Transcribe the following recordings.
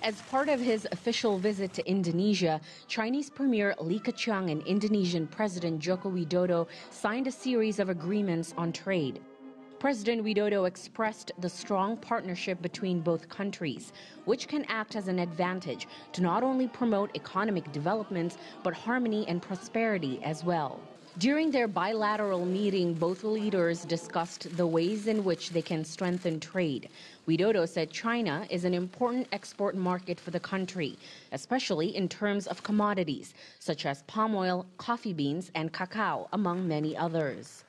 As part of his official visit to Indonesia, Chinese Premier Li Keqiang and Indonesian President Joko Widodo signed a series of agreements on trade. President Widodo expressed the strong partnership between both countries, which can act as an advantage to not only promote economic developments, but harmony and prosperity as well. During their bilateral meeting, both leaders discussed the ways in which they can strengthen trade. Widodo said China is an important export market for the country, especially in terms of commodities, such as palm oil, coffee beans, and cacao, among many others.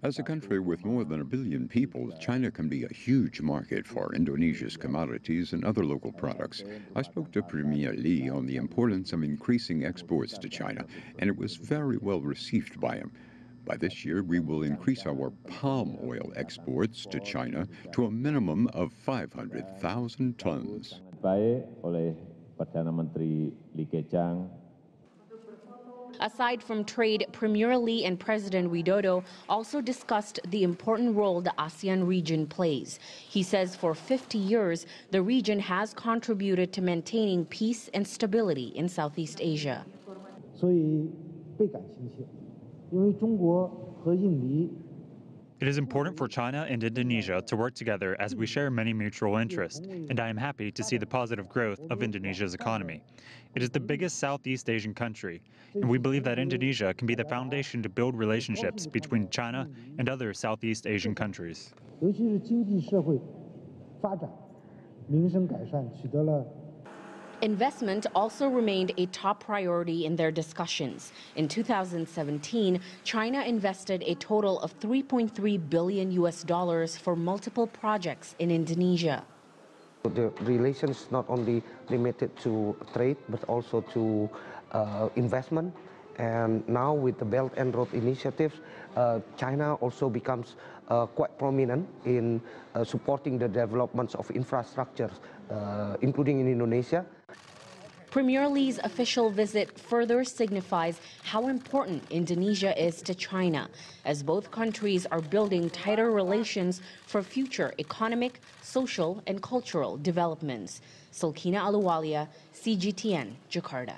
As a country with more than 1 billion people, China can be a huge market for Indonesia's commodities and other local products. I spoke to Premier Li on the importance of increasing exports to China, and it was very well received by him. By this year, we will increase our palm oil exports to China to a minimum of 500,000 tons. Aside from trade, Premier Li and President Widodo also discussed the important role the ASEAN region plays. He says for 50 years, the region has contributed to maintaining peace and stability in Southeast Asia. It is important for China and Indonesia to work together as we share many mutual interests, and I am happy to see the positive growth of Indonesia's economy. It is the biggest Southeast Asian country, and we believe that Indonesia can be the foundation to build relationships between China and other Southeast Asian countries. Investment also remained a top priority in their discussions. In 2017, China invested a total of $3.3 billion for multiple projects in Indonesia. The relations not only limited to trade, but also to investment. And now with the Belt and Road initiatives, China also becomes quite prominent in supporting the developments of infrastructure, including in Indonesia. Premier Li's official visit further signifies how important Indonesia is to China, as both countries are building tighter relations for future economic, social, and cultural developments. Sulkina Aluwalia, CGTN, Jakarta.